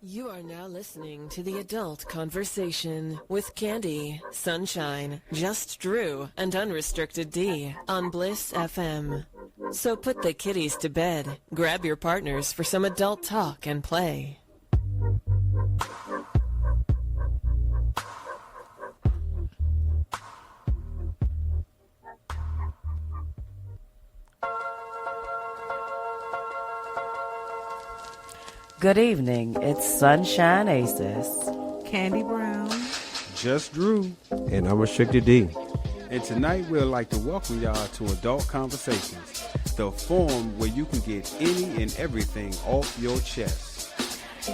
You are now listening to the Adult Conversation with Kandy, Sunshine, Just Drew, and Unrestricted D on Bliss FM. So put the kiddies to bed, grab your partners for some adult talk and play. Good evening. It's Sunshine Asis, Kandy Brown, Just Drew, and Unrestricted D. And tonight we'd like to welcome y'all to Adult Conversations, the forum where you can get any and everything off your chest.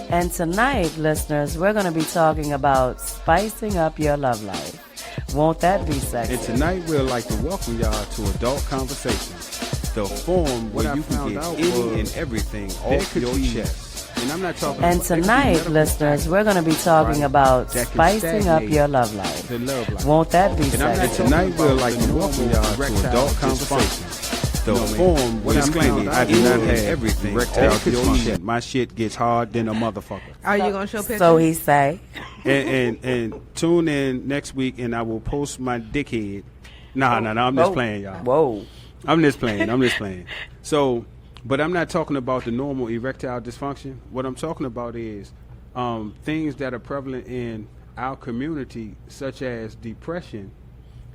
And tonight, listeners, we're going to be talking about spicing up your love life. Won't that be sexy? And tonight we'd like to welcome y'all to Adult Conversations, the forum where you can get any and everything off your chest. And I'm not talking and about tonight, listeners, we're going to be talking about spicing up your love life. Won't that be sexy? And tonight we'd like to welcome y'all to Adult Conversations, the forum where you can get I do not have everything off your chest. My shit gets hard than a motherfucker. are you going to show pictures? So he say. And tune in next week, and I will post my dickhead. No, I'm just playing, y'all. Whoa. I'm just playing. So, but I'm not talking about the normal erectile dysfunction. What I'm talking about is things that are prevalent in our community, such as depression,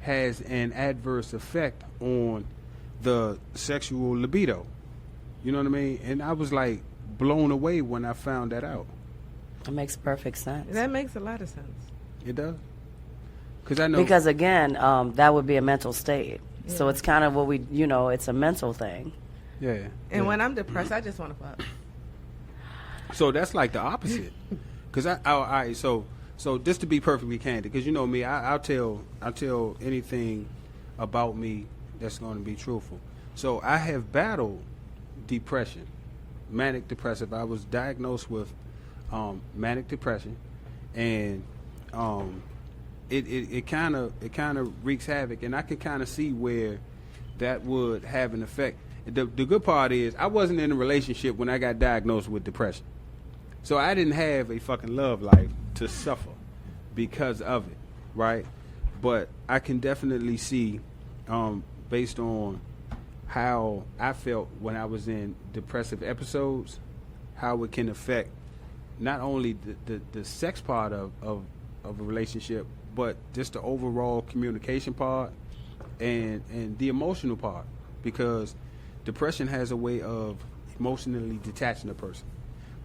has an adverse effect on the sexual libido. You know what I mean? And I was like blown away when I found that out. That makes perfect sense. That makes a lot of sense. It does. I know. Because, again, that would be a mental state. Yeah. So it's kind of what it's a mental thing. Yeah. And when I'm depressed, I just want to fuck. So that's like the opposite. Because so just to be perfectly candid, because you know me, I'll tell anything about me that's going to be truthful. So I have battled depression, manic depressive. I was diagnosed with manic depression, and it kind of wreaks havoc, and I can kind of see where that would have an effect. The good part is I wasn't in a relationship when I got diagnosed with depression. So I didn't have a fucking love life to suffer because of it, right? But I can definitely see, based on how I felt when I was in depressive episodes, how it can affect not only the sex part of a relationship, but just the overall communication part and the emotional part, because depression has a way of emotionally detaching a person.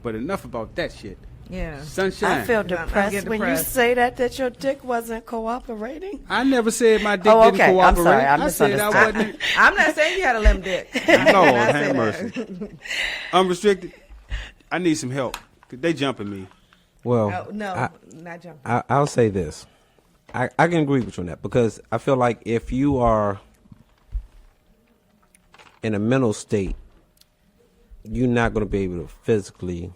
But enough about that shit. Yeah. I Sunshine. feel depressed when you say that your dick wasn't cooperating. I never said my dick didn't cooperate. I'm sorry. I said I wasn't. I'm not saying you had a limp dick. Lord have mercy. Unrestricted. I need some help. They jumping me. Well, not jumping. I'll say this. I can agree with you on that, because I feel like if you are in a mental state, you're not going to be able to physically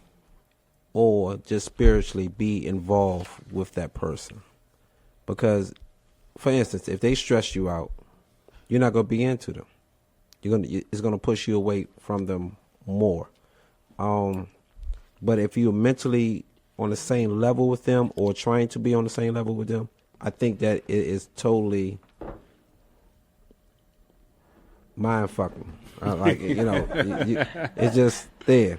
or just spiritually be involved with that person. Because, for instance, if they stress you out, you're not going to be into them. It's going to push you away from them more. But if you're mentally on the same level with them or trying to be on the same level with them, I think that it is totally mind fucking. It's just there.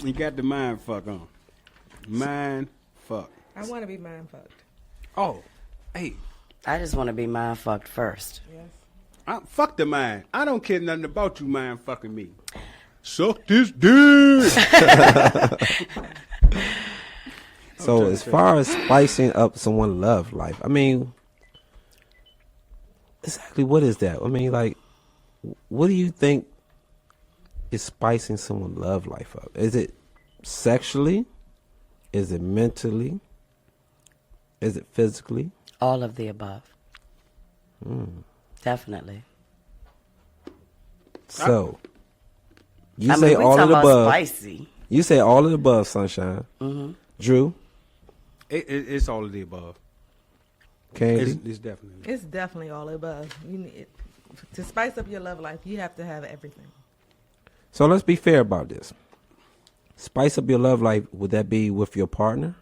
You got the mind fuck on. Mind fuck. I want to be mind fucked. Oh, hey. I just want to be mind fucked first. Yes. Fuck the mind. I don't care nothing about you mind fucking me. Suck this dick. So as far as spicing up someone's love life, I mean, exactly what is that? I mean, like, what do you think is spicing someone's love life up? Is it sexually? Is it mentally? Is it physically? All of the above. Definitely. So, you say all of the above. Spicy. You say all of the above, Sunshine. Mm-hmm. Drew? It's all of the above. Kandy? It's definitely all above. You need to spice up your love life. You have to have everything. So let's be fair about this. spice up your love life, would that be with your partner?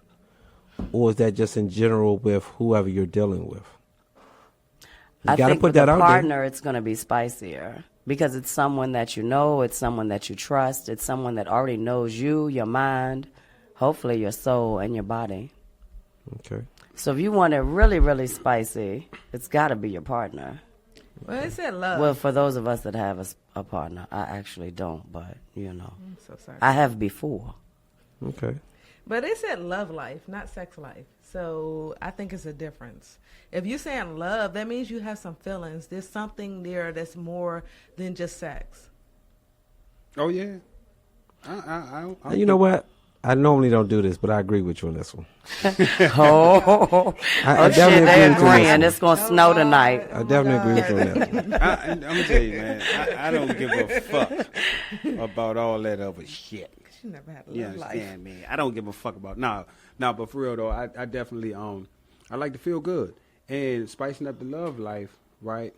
Or is that just in general with whoever you're dealing with? I gotta think put with that a out there. partner, it's going to be spicier because it's someone that you know, it's someone that you trust, it's someone that already knows you, your mind, hopefully your soul and your body. Okay. So if you want it really, really spicy, it's got to be your partner. Well, it said love. Well, for those of us that have a partner, I actually don't, but I'm so sorry. I have before. Okay. But it said love life, not sex life. So I think it's a difference. If you're saying love, that means you have some feelings. There's something there that's more than just sex. Oh yeah. I Oh, You know what? I normally don't do this, but I agree with you on this one. Oh, I shit, definitely they're agree with you on this agreeing. one. It's going to snow tonight. I definitely agree with you on that one. I'm gonna tell you, man. I don't give a fuck about all that other shit. You never had a You love life. understand, man? I don't give a fuck about but for real though, I definitely I like to feel good and spicing up the love life, right?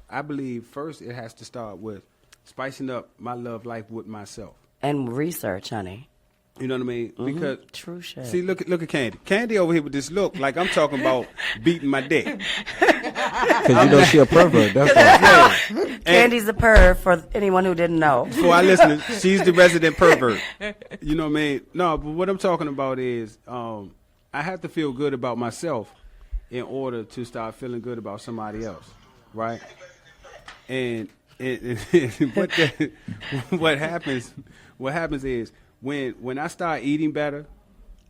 I believe first it has to start with spicing up my love life with myself. And research, honey. You know what I mean? Because True shit. see, look at Candy. Candy over here with this look like I'm talking about beating my dick. Because you know she a pervert. That's why. Candy's a perv for anyone who didn't know. For our listeners, she's the resident pervert. You know what I mean? No, but what I'm talking about is I have to feel good about myself in order to start feeling good about somebody else, right? And what happens is when I start eating better,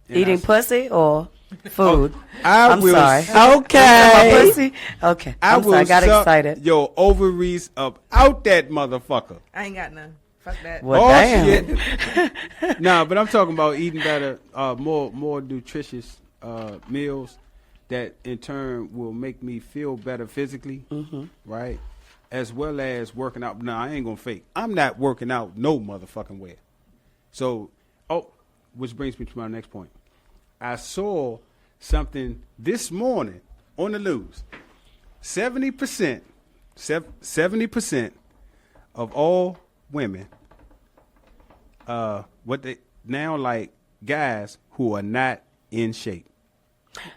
and Eating pussy or food? I I'm will sorry. Okay. My pussy? Okay. I'm sorry. I got suck excited. your ovaries up out that motherfucker. I ain't got none. Fuck that. Well, damn. Shit. Nah, but I'm talking about eating better, more nutritious meals that in turn will make me feel better physically, right? As well as working out. Now, I ain't gonna fake. I'm not working out no motherfucking way. So, which brings me to my next point. I saw something this morning on the news. 70% of all women, what they now like guys who are not in shape.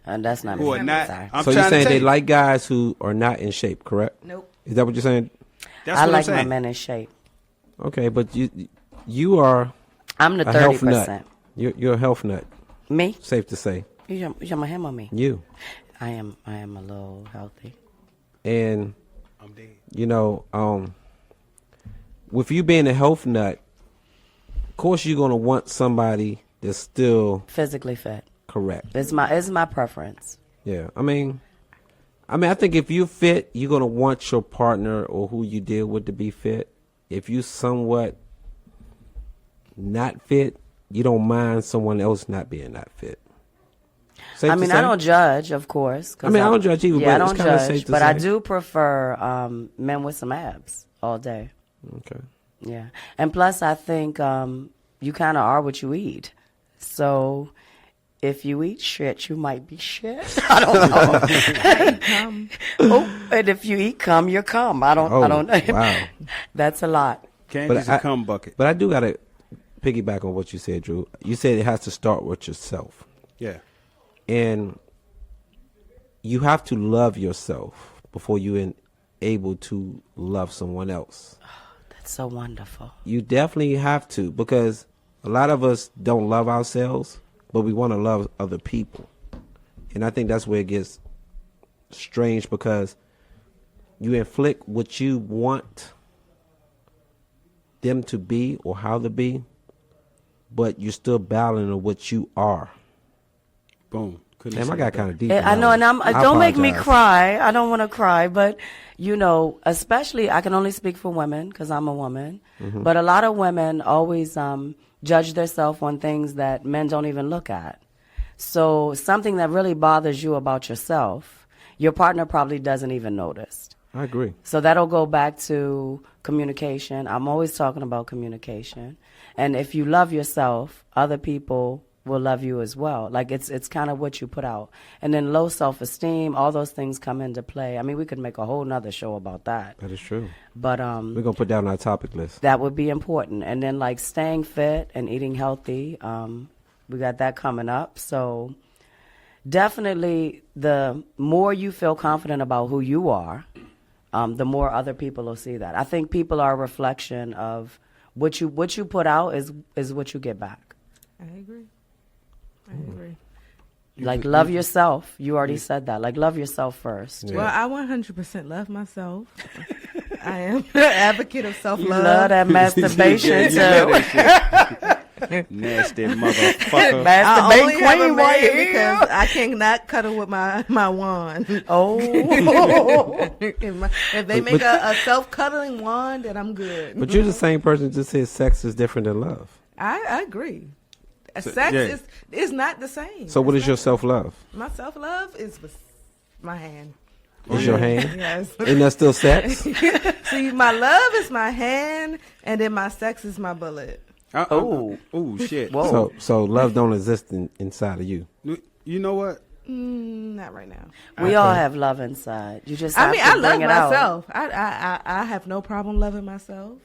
And that's not Who me. are not. Sorry. I'm So trying you're to saying tell they you. like guys who are not in shape, correct? Nope. Is that what you're saying? That's I what like I'm my saying. men in shape. Okay, but you are I'm the a health 30%. nut. You're a health nut. Me? Safe to say. You talking about him or me? You. I am a little healthy. And I'm dead. you know, with you being a health nut, of course you're gonna want somebody that's still Physically fit. correct. It's my preference. Yeah, I mean, I think if you fit, you're gonna want your partner or who you deal with to be fit. If you somewhat not fit, you don't mind someone else not being not fit. Safe I to mean, say? I don't judge, of course. 'cause I mean, I don't judge either, Yeah, but I it's don't kinda judge, safe to but I say. do prefer men with some abs all day. Okay. Yeah, and plus, I think you kind of are what you eat. So if you eat shit, you might be shit. I don't know. Oh, and if you eat cum, you're cum. I don't. Wow. That's a lot. Candy's a cum bucket. But I do gotta piggyback on what you said, Drew. You said it has to start with yourself. Yeah. And you have to love yourself before you're able to love someone else. That's so wonderful. You definitely have to, because a lot of us don't love ourselves, but we want to love other people. And I think that's where it gets strange, because you inflict what you want them to be or how to be, but you're still battling on what you are. Boom. Couldn't Damn, I say got it kind of deep. I on know, that and one. don't make me apologize. cry. I don't want to cry, but you know, especially I can only speak for women because I'm a woman. Mm-hmm. But a lot of women always judge themselves on things that men don't even look at. So something that really bothers you about yourself, your partner probably doesn't even notice. I agree. So that'll go back to communication. I'm always talking about communication. And if you love yourself, other people will love you as well. Like it's kind of what you put out. And then low self-esteem, all those things come into play. I mean, we could make a whole nother show about that. That is true. But We're going to put down our topic list. that would be important. And then like staying fit and eating healthy, we got that coming up. So definitely the more you feel confident about who you are, the more other people will see that. I think people are a reflection of what you put out is what you get back. I agree. Like love yourself. You already said that. Like love yourself first. Yeah. Well, I 100% love myself. I am an advocate of You self-love. love that masturbation too. Nasty motherfucker. I only have a queen man right here. because I cannot cuddle with my wand. Oh, if they make a self-cuddling wand, then I'm good. But you're the same person that just said sex is different than love. I agree. Sex is not the same. So what It's is your not- self-love? My self-love is with my hand. Is your hand? Yes. Isn't that still sex? See, my love is my hand, and then my sex is my bullet. Oh shit. Whoa. So love don't exist inside of you. You know what? Not right now. we all have love inside. You just have I mean, to I bring love it out. myself. I have no problem loving myself.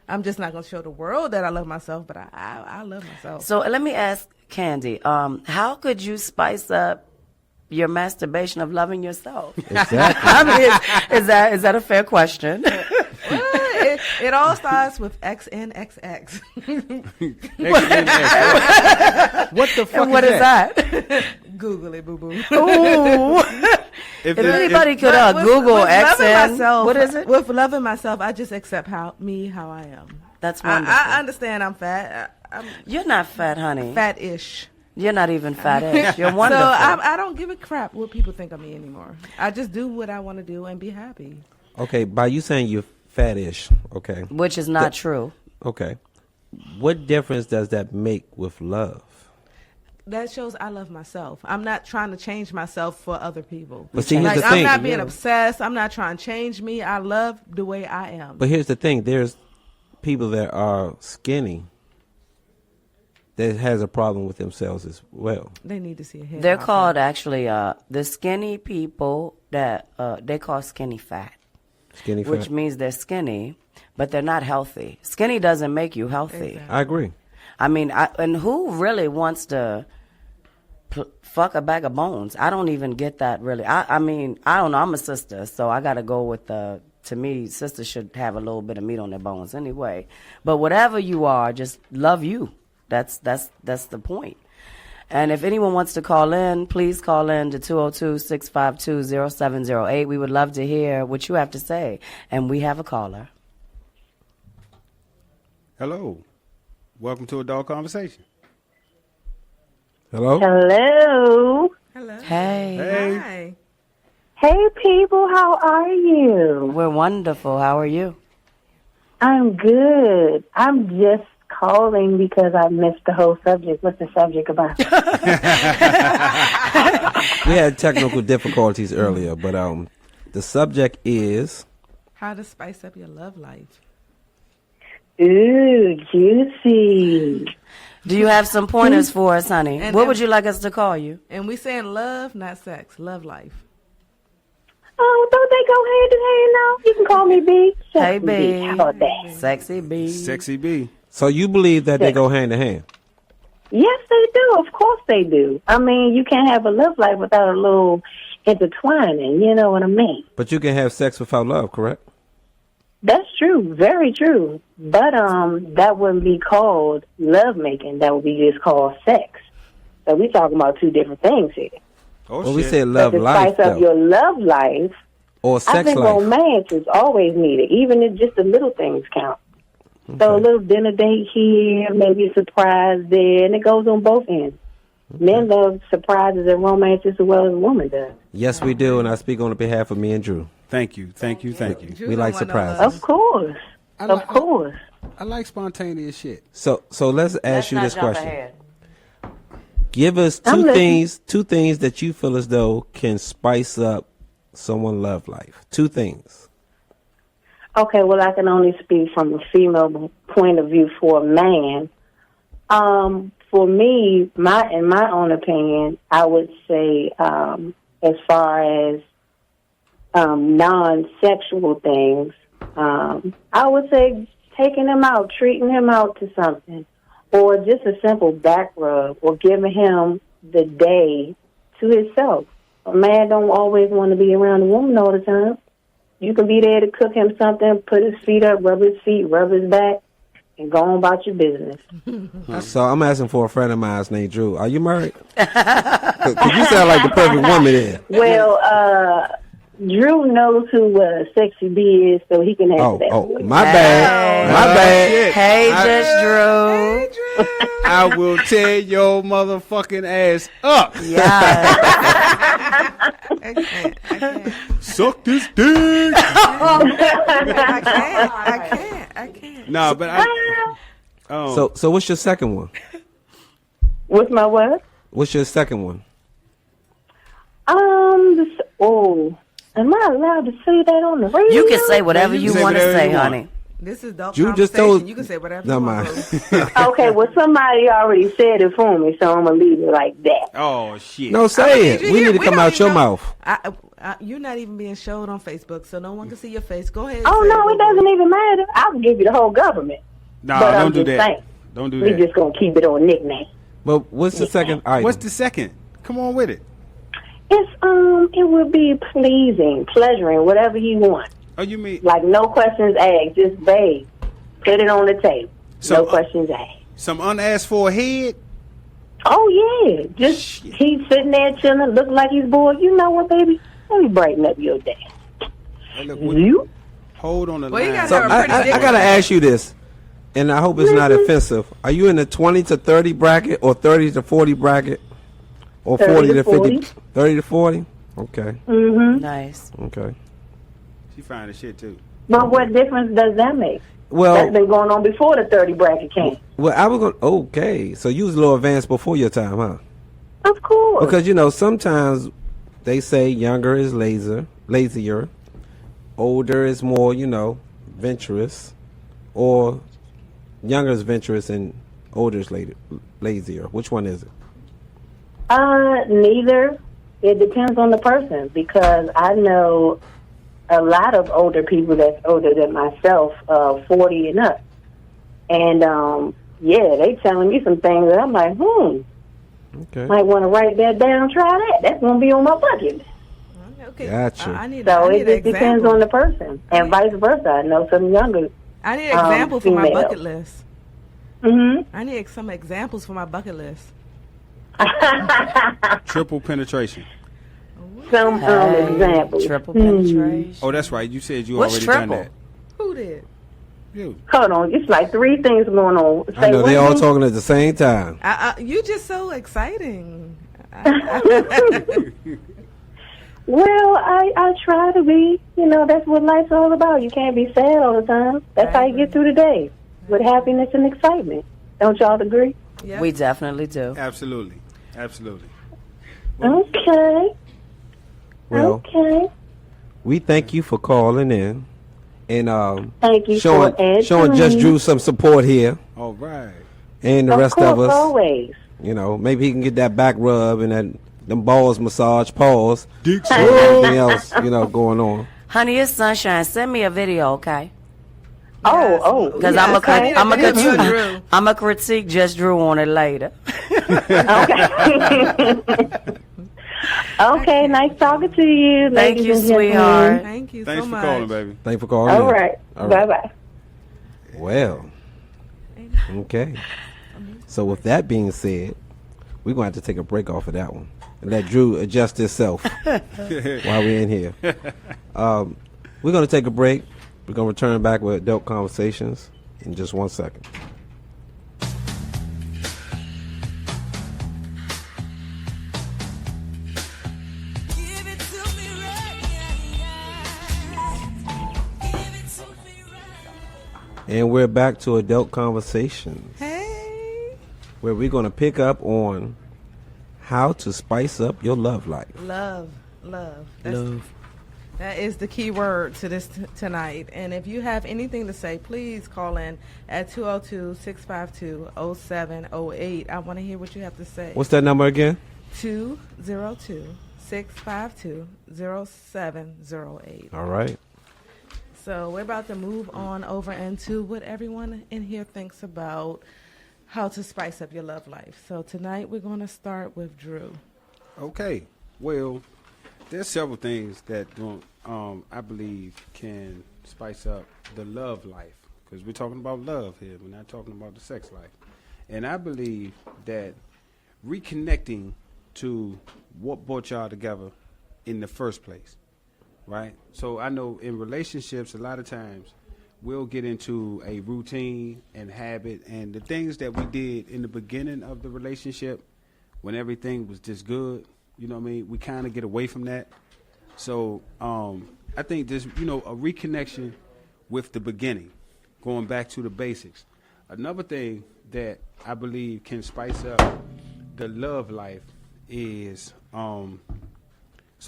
I'm just not going to show the world that I love myself, but I love myself. So let me ask Kandy, how could you spice up your masturbation of loving yourself? Exactly. I mean, is that a fair question? It all starts with XNXX. What the fuck And what is that? Google it, boo boo. Ooh. If anybody could Google XN, what is it? With loving myself, I just accept how I am. That's wonderful. I understand I'm fat. I'm You're not fat, honey. fat-ish. You're not even fat-ish. You're So wonderful. I don't give a crap what people think of me anymore. I just do what I want to do and be happy. Okay, by you saying you're fattish, okay. Which is not true. Okay. What difference does that make with love? That shows I love myself. I'm not trying to change myself for other people. But see, here's Like, the I'm thing. not being obsessed. I'm not trying to change me. I love the way I am. But here's the thing. There's people that are skinny that has a problem with themselves as well. They need to see a head They're doctor. called actually the skinny people that they call skinny fat, Skinny fat. which means they're skinny, but they're not healthy. Skinny doesn't make you healthy. Exactly. I agree. I mean, and who really wants to fuck a bag of bones? I don't even get that really. I mean, I don't know. I'm a sister, so I got to go with the. To me, sisters should have a little bit of meat on their bones anyway. But whatever you are, just love you. That's the point. And if anyone wants to call in, please call in to 202-652-0708. We would love to hear what you have to say. And we have a caller. Hello. Welcome to Adult Conversation. Hello? Hello. Hello. Hey. Hey. Hi. Hey, people. How are you? We're wonderful. How are you? I'm good. I'm just calling because I missed the whole subject. What's the subject about? We had technical difficulties earlier, but the subject is How to spice up your love life. Ooh, juicy. Do you have some pointers for us, honey? And- What would you like us to call you? And we saying love, not sex. Love life. Oh, don't they go hand in hand now? You can call me B. Hey, Sexy B. How about that? Sexy B. Sexy B. so you believe that they go hand in hand. Yes, they do. Of course they do. I mean, you can't have a love life without a little intertwining. You know what I mean? But you can have sex without love, correct? That's true. Very true. But that wouldn't be called love making. That would be just called sex. So we're talking about two different things here. Oh, Well, we shit. said love but to life, spice up though. your love life, Or I sex think life. romance is always needed, even if just the little things count. So a little dinner date here, maybe a surprise there, and it goes on both ends. Men love surprises and romance just as well as a woman does. Yes, we do, and I speak on behalf of me and Drew. Thank you. Thank you. Thank you. Drew We don't like want no surprises. love. Of course. Of course. I like spontaneous shit. So let's ask you not this jump question. ahead. Give us I'm listening. two things that you feel as though can spice up someone's love life. Two things. Okay, well, I can only speak from a female point of view for a man. for me, in my own opinion, I would say, as far as non-sexual things, I would say taking him out, treating him out to something, or just a simple back rub, or giving him the day to himself. A man don't always want to be around a woman all the time. You can be there to cook him something, put his feet up, rub his feet, rub his back, and go on about your business. So I'm asking for a friend of mine named Drew. Are you married? Cause you sound like the perfect woman there. Well, Drew knows who Sexy B is, so he can answer that. Oh, my bad. My bad. Hey, Drew. I will tear your motherfucking ass up. Yeah. I can't. Suck this dick. I can't. No, but So what's your second one? What's my what? What's your second one? Am I allowed to say that on the radio? You can say whatever you want to say, you want. honey. This is dope. You just told. You can say whatever Never you mind. want. Okay, well, somebody already said it for me, so I'm going to leave it like that. oh shit. No, say it. We need to come out your mouth. You're not even being showed on Facebook, so no one can see your face. Go ahead. Oh, no, it doesn't even matter. I'll give you the whole government. Nah, But don't I'm do just that. saying, Don't do we that. just going to keep it on nickname. But what's the second item? What's the second? Come on with it. It would be pleasing, pleasuring, whatever you want. Oh, you mean Like, no questions asked. Just, babe, put it on the table. So, no questions asked. some unasked for head? Oh, yeah. Just, he's sitting there chilling, looking like he's bored. You know what, baby? Let me brighten up your day. Hey, look, You? hold on the Well, you line. gotta So have a pretty I dick. gotta ask you this, and I hope it's not offensive. Are you in the 20 to 30 bracket, or 30 to 40 bracket, or 30 40 to to 50? 40. 30 to 40. Okay. Nice. Okay. She fine as shit too. But what difference does that make? Well, That's been going on before the 30 bracket came. well, I was going. Okay, so you was a little advanced before your time, huh? Of course. Because sometimes they say younger is lazier, older is more, venturous, or younger is venturous and older is lazier. Which one is it? Neither. It depends on the person, because I know a lot of older people that's older than myself, 40 and up. And, they telling me some things that I'm like, Okay. might want to write that down, try that. That's going to be on my bucket list. Okay. Gotcha. I need So I it need just an depends example. on the person. And vice versa. I know some younger. I need an example for my female. bucket list. Mm-hmm. I need some examples for my bucket list. Triple penetration. Some examples. Triple penetration. Oh, that's right. You said you What's already triple? done that. Who did? You. Hold on. It's like three things going on. I know Say they what all now? talking at the same time. You just so exciting. Well, I try to be. That's what life's all about. You can't be sad all the time. That's how you get through the day, with happiness and excitement. Don't y'all agree? Yep. We definitely do. Absolutely. Okay. Well, Okay. we thank you for calling in and Thank you showing for answering. Just Drew some support here, All right. and the Of rest course, of us. always. Maybe he can get that back rub and them balls massage, pause, Dick and everything else, going on. Honey, it's Sunshine. Send me a video, okay? Oh. Because Yes, I'm I need a video of Drew. I'm a critique Just Drew on it later. Okay. Okay, nice talking to you. Thank ladies you, and gentlemen. sweetheart. Thank you Thanks so for much. calling, baby. Thanks for calling. All in. right. All right. Bye-bye. Well, okay. So with that being said, we're going to have to take a break off of that one and let Drew adjust himself while we're in here. We're going to take a break. We're going to return back with Adult Conversations in just 1 second. And we're back to Adult Conversations, Hey. where we're going to pick up on how to spice up your love life. Love. That's, That is the key word to this tonight. And if you have anything to say, please call in at 202-652-0708. I want to hear what you have to say. What's that number again? 202-652-0708. All right. So we're about to move on over into what everyone in here thinks about how to spice up your love life. So tonight we're going to start with Drew. Okay. Well, there's several things that I believe can spice up the love life, because we're talking about love here. We're not talking about the sex life. And I believe that reconnecting to what brought y'all together in the first place, right? So I know in relationships, a lot of times we'll get into a routine and habit, and the things that we did in the beginning of the relationship when everything was just good, you know what I mean? We kind of get away from that. So I think there's, a reconnection with the beginning, going back to the basics. Another thing that I believe can spice up the love life is, so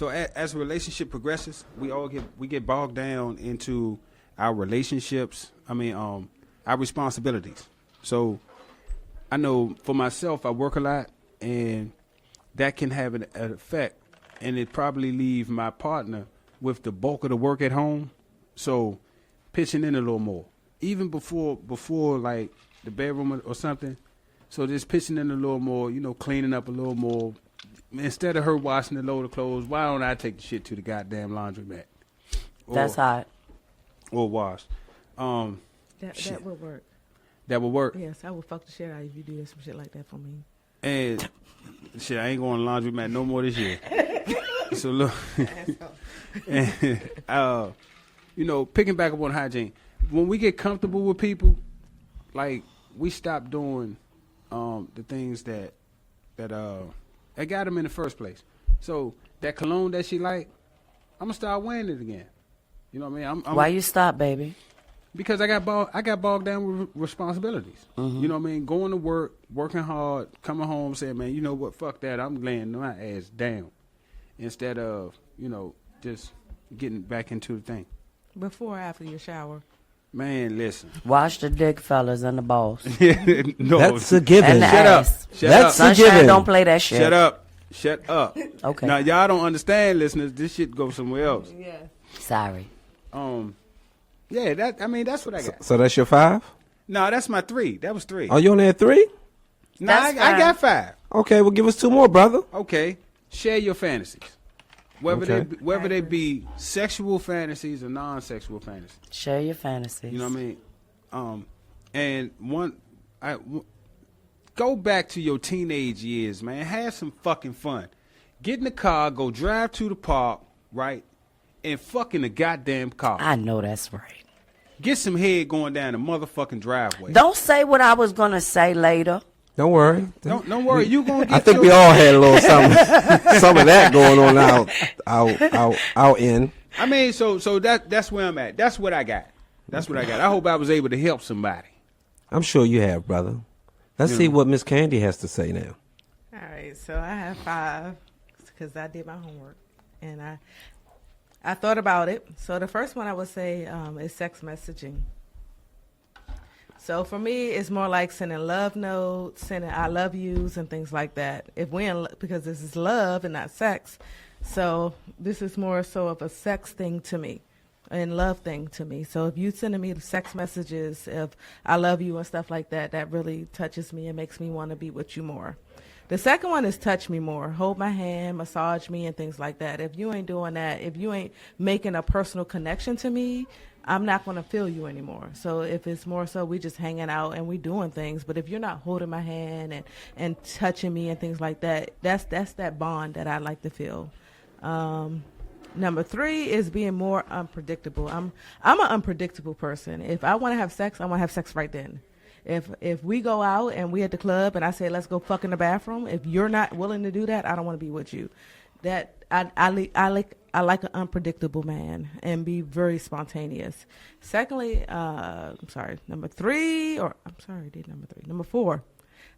as a relationship progresses, we get bogged down into our relationships. Our responsibilities. So I know for myself, I work a lot, and that can have an effect, and it probably leave my partner with the bulk of the work at home. So pitching in a little more, even before like the bedroom or something. So just pitching in a little more, cleaning up a little more. Instead of her washing the load of clothes, why don't I take the shit to the goddamn laundromat? That's hot. Or wash. That would work. That would work. Yes, I would fuck the shit out if you do some shit like that for me. And shit, I ain't going to laundromat no more this year. So look, and, picking back up on hygiene. When we get comfortable with people, like we stop doing the things that got them in the first place. So that cologne that she like, I'm gonna start wearing it again. You know what I mean? Why you stop, baby? Because I got bogged down with responsibilities. Mm-hmm. You know what I mean? Going to work, working hard, coming home, saying, man, you know what? Fuck that. I'm laying my ass down. Instead of, just getting back into the thing. Before or after your shower? Man, listen. Wash the dick, fellas, and the balls. No. That's a given. And the Shut ass. up. Shut That's up. a given. Sunshine, don't play that shit. Shut up. Okay. Now, y'all don't understand, listeners. This shit goes somewhere else. Yeah. Sorry. Yeah, that's what I got. So that's your 5? No, that's my 3. That was 3. Oh, you only had 3? No, I got 5. Okay, well, give us 2 more, brother. Okay. Share your fantasies. Whether they be sexual fantasies or non-sexual fantasies. Share your fantasies. You know what I mean? Go back to your teenage years, man. Have some fucking fun. Get in the car, go drive to the park, right? And fucking the goddamn car. I know that's right. Get some head going down the motherfucking driveway. Don't say what I was going to say later. Don't worry. Don't worry. You gonna get I think we all had a little some of that going on out in. I mean, so that's where I'm at. That's what I got. I hope I was able to help somebody. I'm sure you have, brother. Let's see what Miss Kandy has to say now. All right, so I have 5 because I did my homework and I thought about it. So the first one I would say is sex messaging. So for me, it's more like sending love notes, sending I love yous and things like that. Because this is love and not sex. So this is more so of a sex thing to me and love thing to me. So if you sending me sex messages of I love you and stuff like that, that really touches me and makes me want to be with you more. The second one is touch me more, hold my hand, massage me and things like that. If you ain't doing that, if you ain't making a personal connection to me, I'm not going to feel you anymore. So if it's more so we just hanging out and we doing things, but if you're not holding my hand and touching me and things like that, that's that bond that I like to feel. Number 3 is being more unpredictable. I'm an unpredictable person. If I want to have sex, I want to have sex right then. If we go out and we at the club and I say let's go fuck in the bathroom, if you're not willing to do that, I don't want to be with you. That I like an unpredictable man and be very spontaneous. Secondly, number 4.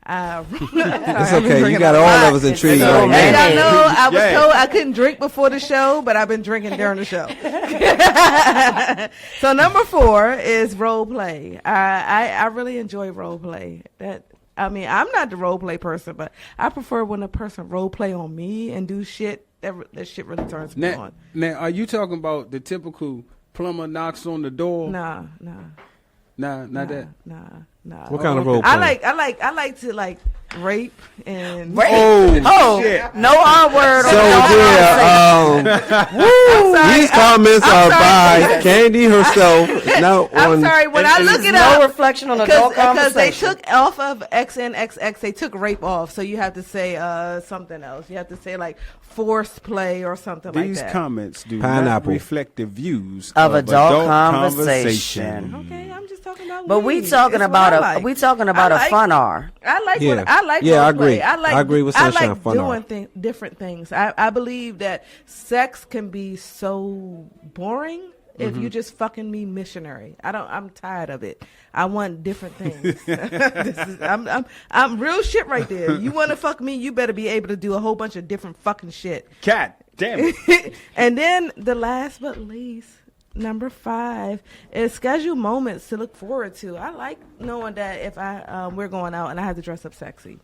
It's okay. You got all of us intrigued right And now. I know I was Yeah. told I couldn't drink before the show, but I've been drinking during the show. So number 4 is role play. I really enjoy role play. I'm not the role play person, but I prefer when a person role play on me and do shit. That shit really turns me on. Now, are you talking about the typical plumber knocks on the door? Nah, Not that. Nah. What kind of role play? I like to like rape and Oh, shit. No R word. So these comments are by Kandy herself. Now I'm sorry. When I look it no up, reflection on adult because they conversation. took off of XNXX, they took rape off. So you have to say something else. You have to say like forced play or something like These that. comments do not Pineapple. reflect the views Of adult conversation. Okay, I'm just talking about. But we talking about a fun R. I like Yeah. I like Yeah, I role play. agree. I agree with Sunshine like Fun doing R. different things. I believe that sex can be so boring if you just fucking me missionary. I'm tired of it. I want different things. I'm real shit right there. You want to fuck me, you better be able to do a whole bunch of different fucking shit. God damn it. And then the last but least, number 5 is schedule moments to look forward to. I like knowing that if we're going out and I have to dress up sexy.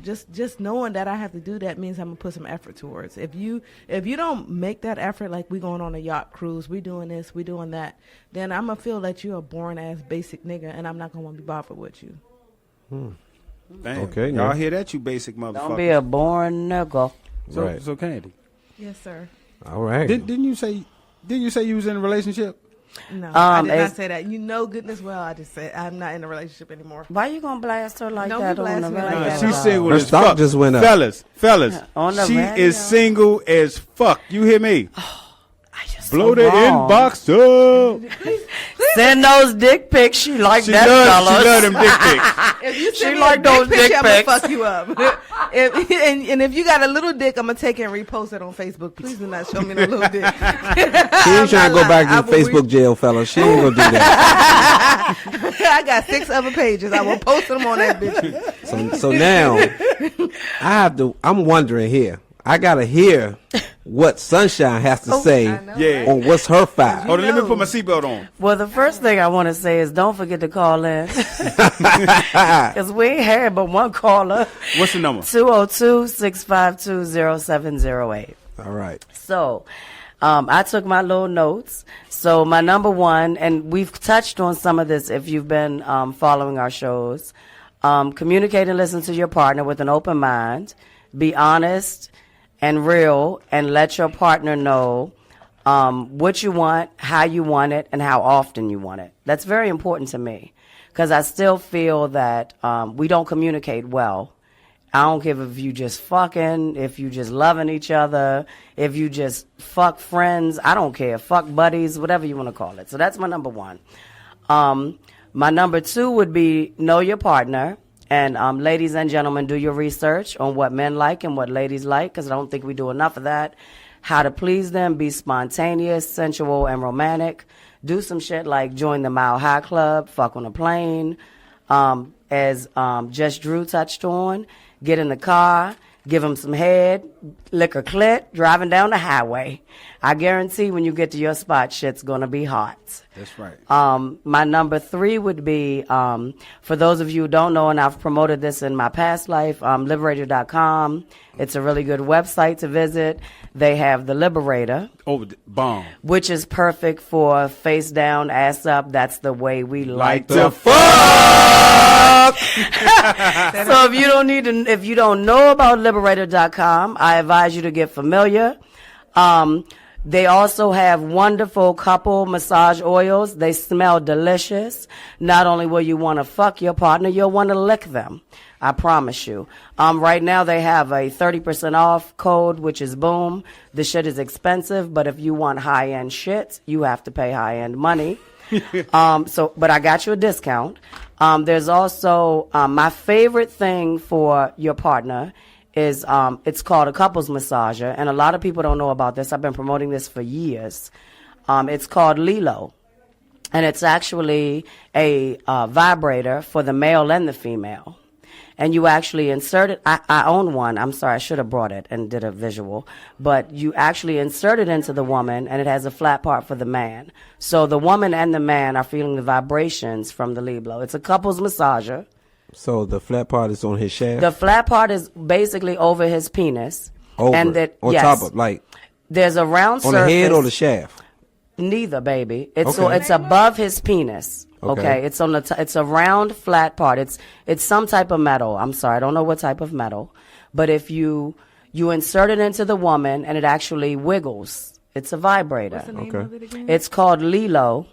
Just knowing that I have to do that means I'm gonna put some effort towards. If you don't make that effort, like we going on a yacht cruise, we doing this, we doing that, then I'm gonna feel that you're a boring ass basic nigga, and I'm not gonna want to be bothered with you. Damn. Okay, Y'all now. hear that, you basic motherfucker? Don't be a boring nigga. Right. So Kandy, Yes, sir. All right. didn't you say you was in a relationship? No, I did not it's- say that. You know goodness well I just said I'm not in a relationship anymore. Why you gonna blast her like Don't that be on the blasting me like radio? that. She's single Her as stock fuck. just went up. Fellas, On the she radio. is single as fuck. You hear me? I just Blow so the wrong. inbox up. Send those dick pics. She like She that, love them fellas. dick pics. If you She send me like a those dick picture, dick I'm gonna pics. fuck you up. And if you got a little dick, I'm gonna take it and repost it on Facebook. Please do not show me no little dick. She ain't trying to go back to Facebook jail, fellas. She ain't gonna do that. I got 6 other pages. I will post them on that bitch. So now I'm wondering here. I gotta hear what Sunshine has to say Yeah. on what's her 5. Hold on, let me put my seatbelt on. Well, the first thing I want to say is don't forget to call in. Because we ain't had but one caller. What's the number? 202-652-0708. All right. So, I took my little notes. So my number 1, and we've touched on some of this if you've been following our shows. Communicate and listen to your partner with an open mind. Be honest and real, and let your partner know what you want, how you want it, and how often you want it. That's very important to me because I still feel that we don't communicate well. I don't give if you just fucking, if you just loving each other, if you just fuck friends. I don't care. Fuck buddies, whatever you want to call it. So that's my number 1. My number 2 would be know your partner. And ladies and gentlemen, do your research on what men like and what ladies like, because I don't think we do enough of that. How to please them, be spontaneous, sensual, and romantic. Do some shit like join the Mile High Club, fuck on a plane. As Just Drew touched on, get in the car, give him some head, lick her clit, driving down the highway. I guarantee when you get to your spot, shit's going to be hot. That's right. My number 3 would be, for those of you who don't know, and I've promoted this in my past life, Liberator.com. It's a really good website to visit. They have the Liberator, Bomb. which is perfect for face down, ass up. That's the way we like the to fuck. So if you don't know about Liberator.com, I advise you to get familiar. They also have wonderful couple massage oils. They smell delicious. Not only will you want to fuck your partner, you'll want to lick them. I promise you. Right now they have a 30% off code, which is boom. The shit is expensive, but if you want high-end shit, you have to pay high-end money. But I got you a discount. There's also, my favorite thing for your partner is it's called a couples massager, and a lot of people don't know about this. I've been promoting this for years. It's called Lilo, and it's actually a vibrator for the male and the female. and you actually insert it. I own one. I'm sorry, I should have brought it and did a visual. But you actually insert it into the woman, and it has a flat part for the man. So the woman and the man are feeling the vibrations from the lead blow. It's a couples massager. So the flat part is on his shaft? The flat part is basically over his penis. Over, and that, on yes, top of, like, there's a round on surface. the head or the shaft? Neither, baby. It's Okay. so it's above his penis. Okay. Okay, it's on the it's a round flat part. It's some type of metal. I'm sorry, I don't know what type of metal, but if you insert it into the woman and it actually wiggles, it's a vibrator. What's the name Okay. of it again? It's called Lilo,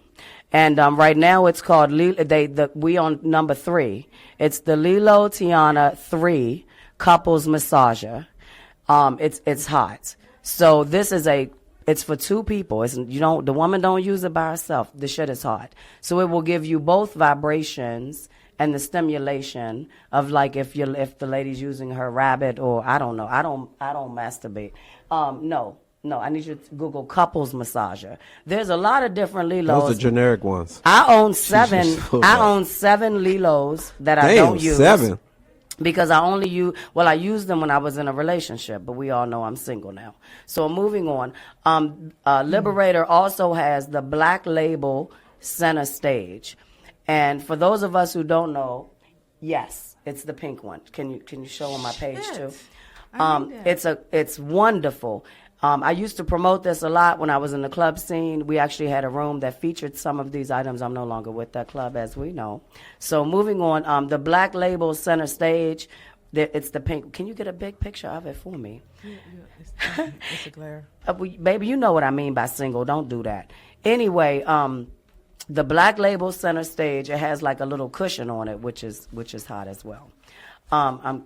and right now it's called we on number 3. It's the Lilo Tiana 3 couples massager. It's hot. So this is it's for 2 people. The woman don't use it by herself. The shit is hot. So it will give you both vibrations and the stimulation of, like, if the lady's using her rabbit, or I don't know. I don't masturbate. No, I need you to Google couples massager. There's a lot of different Lilos. Those are generic ones. I own 7. so I bad. own 7 Lilos that I Damn, don't use. 7. Because I only I used them when I was in a relationship, but we all know I'm single now. So moving on, Liberator also has the Black Label Center Stage, and for those of us who don't know, yes, it's the pink one. Can you show on my page too? It's wonderful. I used to promote this a lot when I was in the club scene. We actually had a room that featured some of these items. I'm no longer with that club, as we know. So moving on, the Black Label Center Stage, it's the pink. Can you get a big picture of it for me? It's a glare. Baby, you know what I mean by single. Don't do that. Anyway, the Black Label Center Stage, it has like a little cushion on it, which is hot as well. I'm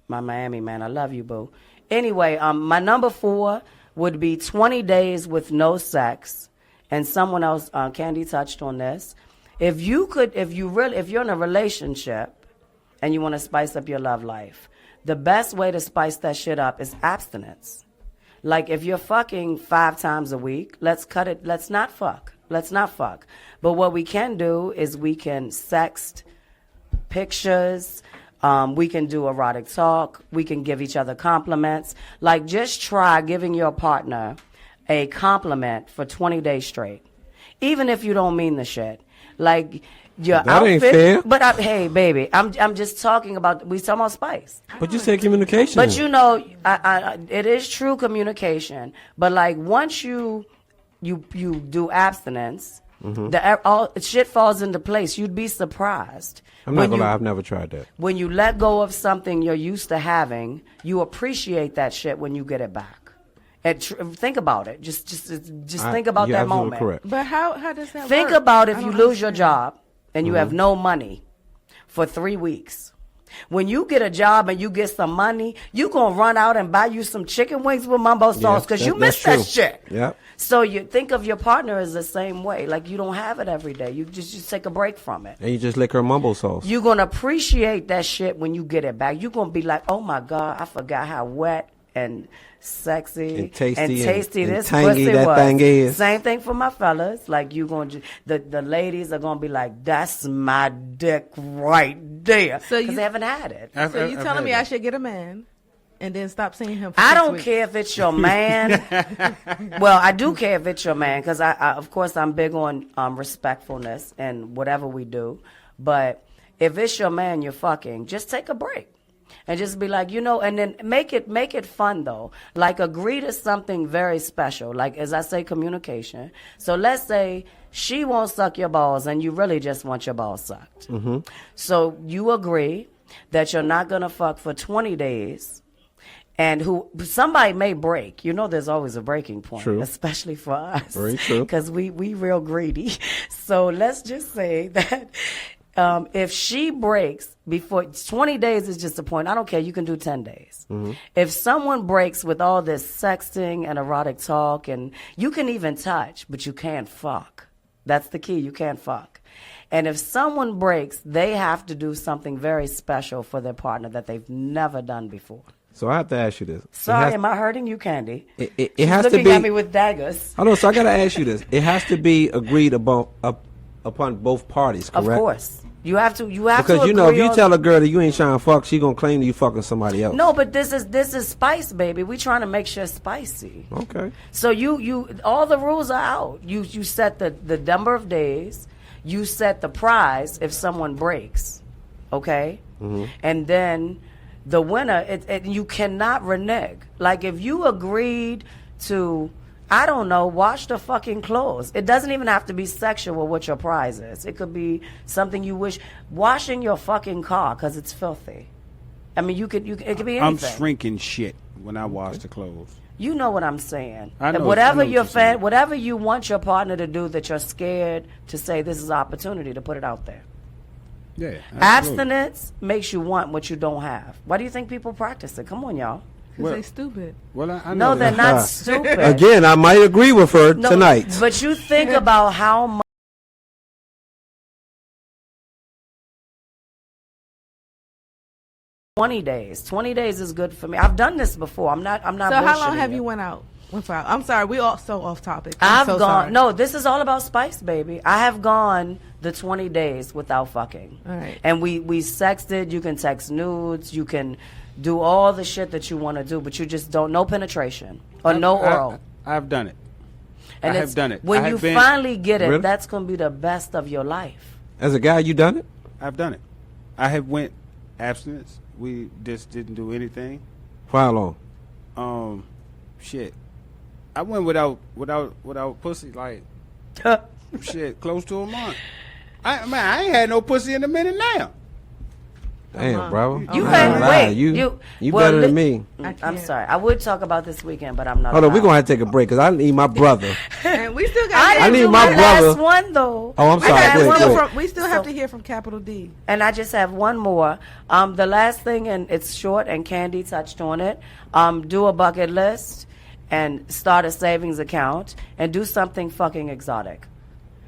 my Miami man. I love you, boo. Anyway, my number 4 would be 20 days with no sex, and someone else, Kandy, touched on this. If you're in a relationship and you want to spice up your love life, the best way to spice that shit up is abstinence. Like, if you're fucking 5 times a week, let's cut it. Let's not fuck. But what we can do is we can sext pictures. We can do erotic talk. We can give each other compliments. Like, just try giving your partner a compliment for 20 days straight, even if you don't mean the shit. Like, your That outfit. ain't fair. But hey, baby, I'm just talking about. We talking about spice. But you said communication. But you know, it is true communication. But like, once you do abstinence, all shit falls into place. You'd be surprised. I'm not gonna lie, I've never tried that. When you let go of something you're used to having, you appreciate that shit when you get it back. And think about it. Just think about you're that absolutely moment. Correct. But how does that Think work? about if I you don't lose your understand. job and you have no money for 3 weeks. When you get a job and you get some money, you gonna run out and buy you some chicken wings with mumbo sauce because you miss that that's shit. true. Yep. So you think of your partner as the same way. Like, you don't have it every day. You just take a break from it. And you just lick her mumbo sauce. You're going to appreciate that shit when you get it back. You're going to be like, oh, my God, I forgot how wet and sexy And tasty and this tangy pussy that was. thing is. Same thing for my fellas. Like, you going to, the ladies are going to be like, that's my dick right there. So Because they haven't had it. So you I've telling had me that. I should get a man and then stop seeing him for I 6 don't weeks? care if it's your man. Well, I do care if it's your man because I of course, I'm big on respectfulness and whatever we do. But if it's your man you're fucking, just take a break and just be like, and then make it fun though. Like, agree to something very special. Like, as I say, communication. So let's say she won't suck your balls and you really just want your balls sucked. Mm-hmm. So you agree that you're not going to fuck for 20 days. And somebody may break. There's always a breaking point, True. especially for us. Very true. Because we real greedy. So let's just say that if she breaks before 20 days is just a point. I don't care. You can do 10 days. Mm-hmm. If someone breaks with all this sexting and erotic talk, and you can even touch, but you can't fuck. That's the key. You can't fuck. And if someone breaks, they have to do something very special for their partner that they've never done before. So I have to ask you this. Sorry, am I hurting you, Kandy? It She's has to looking be. at me with daggers. I know. So I got to ask you this. It has to be agreed upon both parties, correct? Of course. You have to Because you know, if you tell a girl that you ain't trying to fuck, she gonna claim that you fucking somebody else. No, but this is spice, baby. We trying to make sure it's spicy. Okay. So you all the rules are out. You set the number of days. You set the prize if someone breaks. Okay, and then the winner. You cannot renege. Like if you agreed to, I don't know, wash the fucking clothes. It doesn't even have to be sexual what your prize is. It could be something you wish. Washing your fucking car because it's filthy. I mean, it could be anything. I'm shrinking shit when I wash the clothes. You know what I'm saying. I know, whatever I know what you're saying. whatever you want your partner to do that you're scared to say, this is opportunity to put it out there. Yeah. Absolutely. Abstinence makes you want what you don't have. Why do you think people practice it? Come on, y'all. Because they stupid. Well, I No, know they're that. not stupid. Again, I might agree with her No, tonight. But you think about how much 20 days. 20 days is good for me. I've done this before. I'm not So how long bullshitting have you went out without? I'm sorry, we all so off topic. I've so gone. sorry. No, this is all about spice, baby. I have gone the 20 days without fucking. All right. And we sexted. You can text nudes. You can do all the shit that you want to do, but you just don't. No penetration or no oral. I've done it. And I have done it. When I you have been- finally get it, Really? that's going to be the best of your life. As a guy, you done it? I've done it. I have went abstinence. We just didn't do anything. For how long? Shit. I went without pussy like shit close to a month. I ain't had no pussy in a minute now. Damn, bro. You I had ain't lie. wait. You well, better than me. I'm sorry. I would talk about this weekend, but I'm not. Hold on, we're allowed. gonna have to take a break because I need my brother. And we still I got. didn't I need do my last brother. one though. Oh, I'm I sorry. had Wait, one wait. more. We still have to hear from Capital D. And I just have one more. The last thing, and it's short, and Kandy touched on it. Do a bucket list and start a savings account and do something fucking exotic.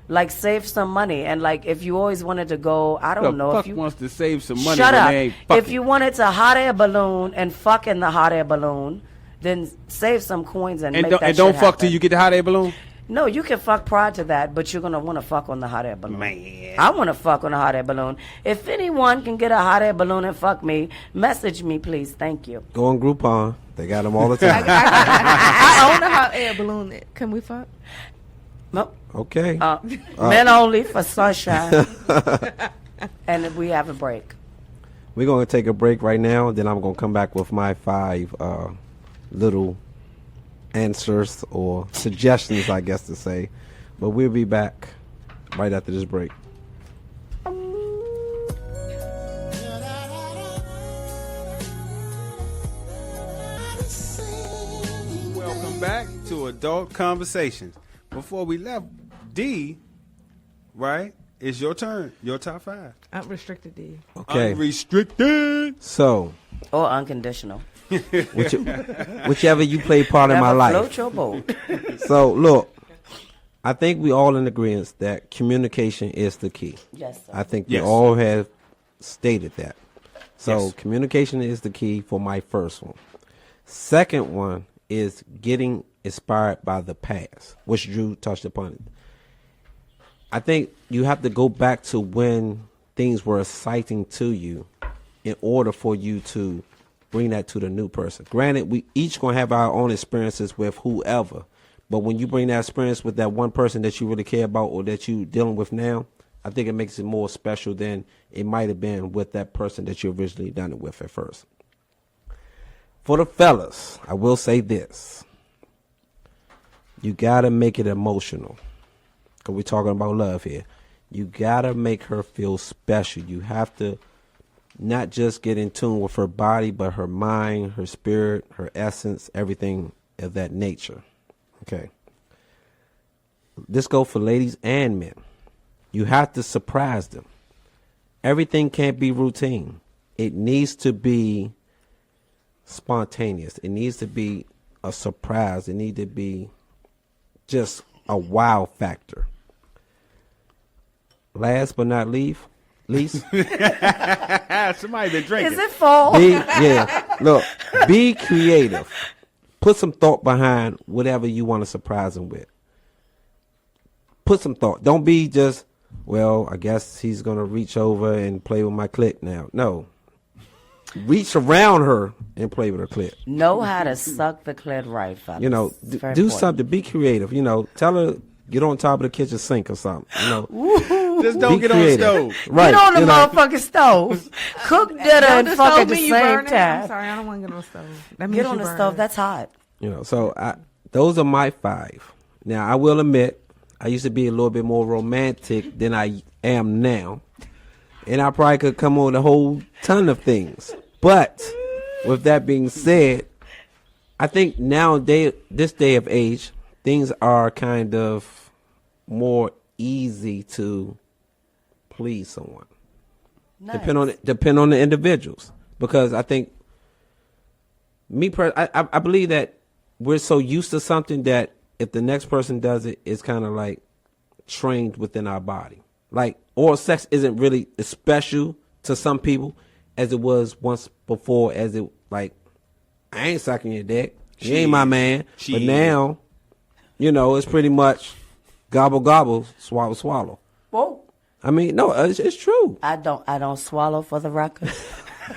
Like save some money, and like if you always wanted to go, I don't know Fuck if you wants to save some money shut when up. they ain't fucking. If you wanted to hot air balloon and fuck in the hot air balloon, then save some coins and make that don't shit fuck till happen. you get the hot air balloon. No, you can fuck prior to that, but you're gonna want to fuck on the hot air balloon. Man. I want to fuck on a hot air balloon. If anyone can get a hot air balloon and fuck me, message me, please. Thank you. Go on Groupon. They got them all the time. I own a hot air balloon. Can we fuck? Nope. Okay. Men only for sunshine. And we have a break. We're going to take a break right now. Then I'm going to come back with my 5 little answers or suggestions, I guess to say. But we'll be back right after this break. Welcome back to Adult Conversations. Before we left, D, right? It's your turn. Your top 5. Unrestricted D. Okay. Unrestricted. So, Or unconditional. whichever you play part in my Never life. float your boat. So, look, I think we all in agreement that communication is the key. Yes, sir. I think Yes. we all have stated that. So Yes. communication is the key for my first one. Second one is getting inspired by the past, which Drew touched upon it. I think you have to go back to when things were exciting to you in order for you to bring that to the new person. Granted, we each going to have our own experiences with whoever. But when you bring that experience with that one person that you really care about or that you dealing with now, I think it makes it more special than it might have been with that person that you originally done it with at first. For the fellas, I will say this. You got to make it emotional. Because we're talking about love here. You got to make her feel special. You have to not just get in tune with her body, but her mind, her spirit, her essence, everything of that nature. Okay. This goes for ladies and men. You have to surprise them. Everything can't be routine. It needs to be spontaneous. It needs to be a surprise. It needs to be just a wow factor. Last but not least, Somebody been drinking. Is it fall? Look, be creative. Put some thought behind whatever you want to surprise them with. Put some thought. Don't be just, well, I guess he's gonna reach over and play with my clit now. No, reach around her and play with her clit. Know how to suck the clit right, fellas. You know, It's very do important. something. Be creative. You know, tell her get on top of the kitchen sink or something. You know, Just don't be get on the creative. stove. Right? Get on the you know. motherfucking stove. Cook dinner and the fuck stove at the mean you same burning? I'm time. sorry, I don't want to get on the stove. That means Get you on the burning. stove. That's hot. You know, so those are my 5. Now, I will admit, I used to be a little bit more romantic than I am now. And I probably could come on a whole ton of things. But with that being said, I think nowadays, this day of age, things are kind of more easy to please someone. Nice. Depend on the individuals. Because I think I believe that we're so used to something that if the next person does it, it's kind of like trained within our body. Like oral sex isn't really as special to some people as it was once before. As it like, I ain't sucking your dick. You ain't my man. But now, you know, it's pretty much gobble gobble, swallow swallow. Whoa. I mean, no, it's true. I don't swallow for the record.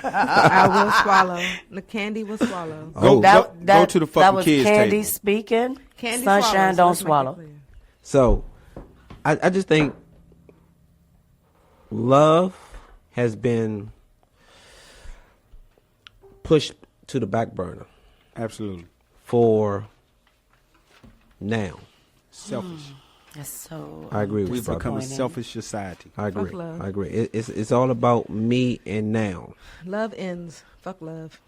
I will swallow. The Candy will swallow. Go to the that fucking was kids Kandy table. speaking. Candy Sunshine swallows, don't let's make it swallow. clear. So, I just think love has been pushed to the back burner Absolutely. for now. Selfish. That's so. I agree with We've you. become a disappointing. selfish society. I agree. Fuck love. I agree. It's all about me and now. Love ends. Fuck love.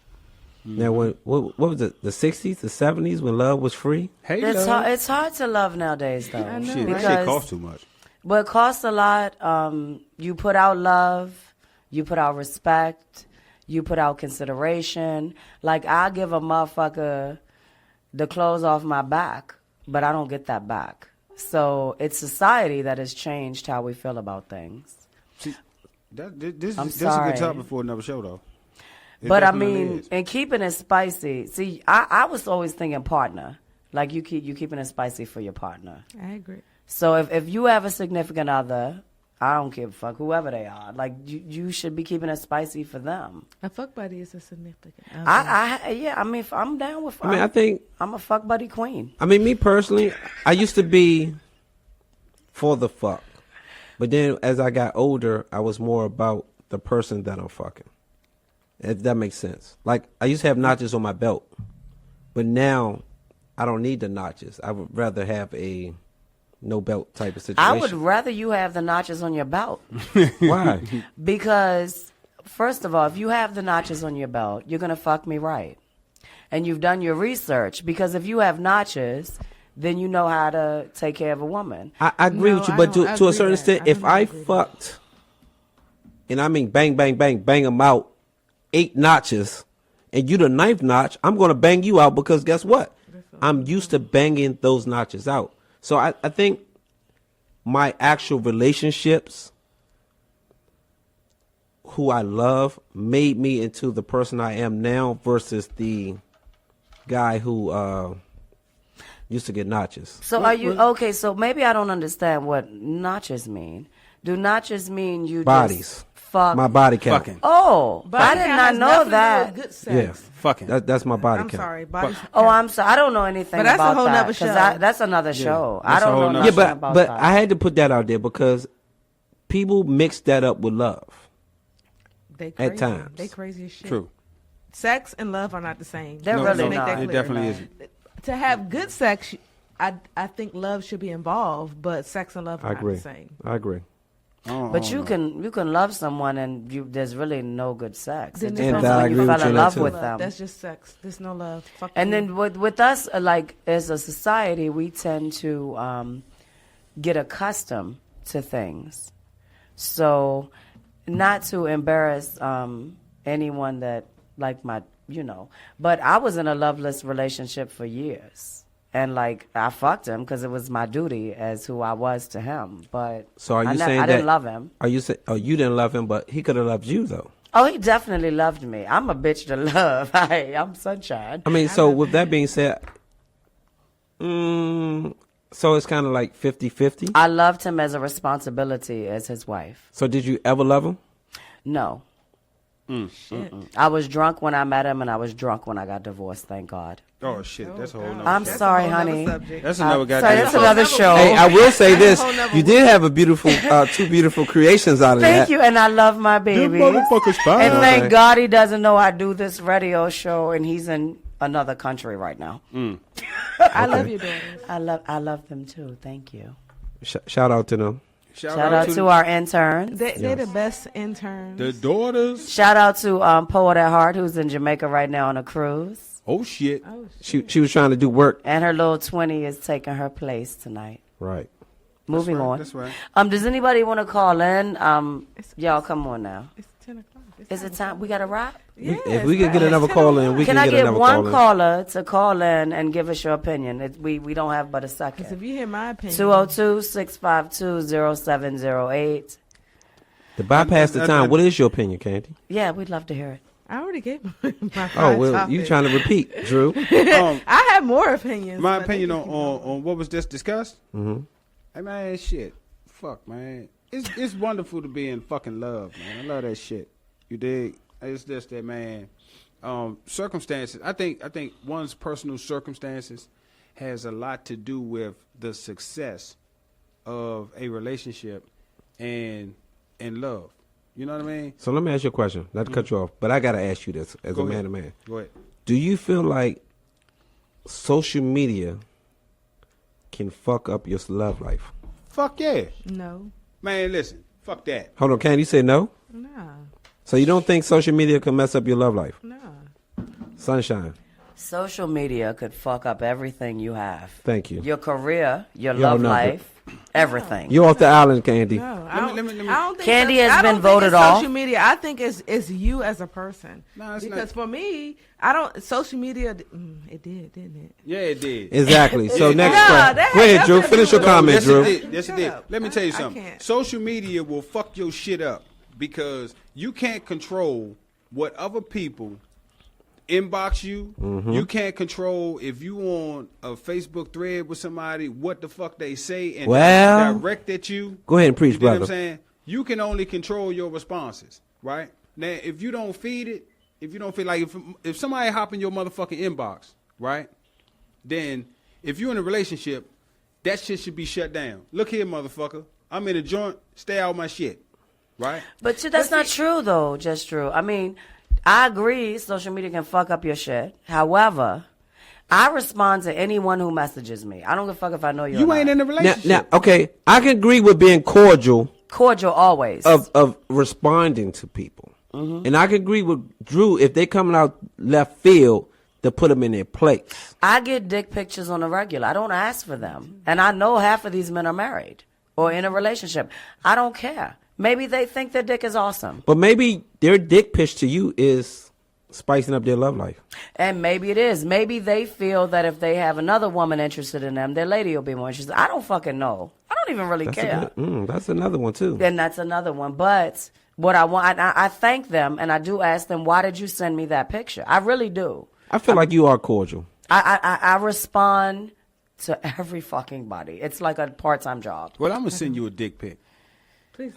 Now, what was it? The 60s, the 70s when love was free? Hey, It's hard to love nowadays, though. I know, shit, right? that shit costs too much. But it costs a lot. You put out love, you put out respect, you put out consideration. Like, I give a motherfucker the clothes off my back, but I don't get that back. So it's society that has changed how we feel about things. See, this I'm is a sorry. good topic for another show, though. It But I definitely mean, is. and keeping it spicy. See, I was always thinking partner. Like you keeping it spicy for your partner. I agree. So if you have a significant other, I don't give a fuck whoever they are. Like you should be keeping it spicy for them. A fuck buddy is a significant. I mean, I'm down with. I mean, I think, I'm a fuck buddy queen. I mean, me personally, I used to be for the fuck. But then as I got older, I was more about the person that I'm fucking. If that makes sense. Like, I used to have notches on my belt. But now, I don't need the notches. I would rather have a no belt type of situation. I would rather you have the notches on your belt. Why? Because, first of all, if you have the notches on your belt, you're going to fuck me right. And you've done your research. Because if you have notches, then you know how to take care of a woman. I agree No, with you, I but don't to a agree certain that. extent, I if don't I agree that. fucked, and I mean bang, bang, bang, bang them out, 8 notches, and you the 9th notch, I'm going to bang you out because guess what? I'm used to banging those notches out. So I think my actual relationships, who I love, made me into the person I am now versus the guy who used to get notches. So are you, okay, so maybe I don't understand what notches mean. Do notches mean you Bodies. just fuck? My body count. Fucking. Oh, Body I did count not has know nothing to do that. with Good Yeah, sex. Fucking. that's my body I'm count. sorry. Body Oh, I'm sorry. I don't know anything But that's a about whole that. nother 'cause show. that's another show. I that's a don't whole know nother nothing Yeah, about but that. I had to put that out there because people mix that up with love. They crazy. At times. They crazy as shit. True. Sex and love are not the same. They're No, really no, Make not. that it clear. definitely isn't. To have good sex, I think love should be involved, but sex and love are I not agree. the same. I agree. But you can love someone and there's really no good sex. It Then depends there's no when love. you I agree fell with you in on love that, with too. them. That's just sex. There's no love. Fuck And you. then with us, like as a society, we tend to get accustomed to things. So, not to embarrass anyone that like but I was in a loveless relationship for years. And like I fucked him because it was my duty as who I was to him. But So are you saying I that didn't love him. Are you saying? Oh, you didn't love him, but he could have loved you though. Oh, he definitely loved me. I'm a bitch to love. I'm sunshine. I mean, so with that being said, So it's kind of like 50-50? I loved him as a responsibility as his wife. So did you ever love him? No. Shit. I was drunk when I met him, and I was drunk when I got divorced, thank God. Oh shit, that's a whole nother. I'm shit. sorry, That's a whole honey. nother subject. That's another Sorry, goddamn. that's another show. Hey, I will say this. whole nother You did have a beautiful, two beautiful creations out of that. Thank you, and I love my Them baby. motherfuckers fine. And Okay. thank God he doesn't know I do this radio show, and he's in another country right now. I love your daughters. I love them too. Thank you. Shout out to them. Shout out to our interns. They're the best interns. the daughters. Shout out to Poet at Heart, who's in Jamaica right now on a cruise. Oh shit. She was trying to do work. And her little 20 is taking her place tonight. Right. Moving on. That's right. Does anybody want to call in? Y'all, come on now. It's 10 o'clock. Is it time? We got to wrap? If we could get another call in, we Can can I get get another one call in. caller to call in and give us your opinion? We don't have but a Because second. if you hear my opinion, 202-652-0708. To bypass the time, what is your opinion, Kandy? Yeah, we'd love to hear it. I already gave my Oh, five well, topics. you trying to repeat, Drew. I have more opinions. My but opinion they on, can on what was just discussed. Mm-hmm. Hey man, shit. Fuck man. It's wonderful to be in fucking love, man. I love that shit. You dig? It's just that, man. Circumstances. I think one's personal circumstances has a lot to do with the success of a relationship and love. You know what I mean? So let me ask you a question. Not to cut you off, but I got to ask you this as Go a ahead. man to man. Go ahead. Do you feel like social media can fuck up your love life? Fuck yeah. No. Man, listen. Fuck that. Hold on, Kandy, you say no? Nah. So you don't think social media can mess up your love life? Nah. Sunshine. Social media could fuck up everything you have. Thank you. Your career, your Yo, love no, life, everything. You off the island, Kandy. No. Let me- I don't think Candy that's- has I don't been think voted it's off. Social media. I think it's you as a person. No, it's because not. for me, I don't. Social media. It did, didn't it? Yeah, it did. Exactly. So next Nah, question. that Go ahead, has Drew. nothing to Finish do your with- comment, Yes, Drew. it did. Yes, it Shut did. up. Let me tell you I something. can't. Social media will fuck your shit up because you can't control what other people inbox you. Mm-hmm. You can't control if you on a Facebook thread with somebody what the fuck they say and Well, direct at you. Go ahead and preach, You know what I'm brother. saying? You can only control your responses, right? Now, if you don't feed it, if you don't feel like if somebody hop in your motherfucking inbox, right? Then if you're in a relationship, that shit should be shut down. Look here, motherfucker. I'm in a joint. Stay out of my shit, right? But that's not true, though, just true. I mean, I agree social media can fuck up your shit. However, I respond to anyone who messages me. I don't give a fuck if I know you or You not. ain't in a Now, relationship. okay, I can agree with being cordial Cordial always. of responding to people. And I can agree with Drew if they coming out left field to put them in their place. I get dick pictures on a regular. I don't ask for them. And I know half of these men are married or in a relationship. I don't care. Maybe they think their dick is awesome. But maybe their dick pitch to you is spicing up their love life. And maybe it is. Maybe they feel that if they have another woman interested in them, their lady will be more interested. I don't fucking know. I don't even really care. That's another one too. Then that's another one. But what I want, I thank them and I do ask them, why did you send me that picture? I really do. I feel like you are cordial. I respond to every fucking body. It's like a part-time job. Well, I'm gonna send you a dick pic.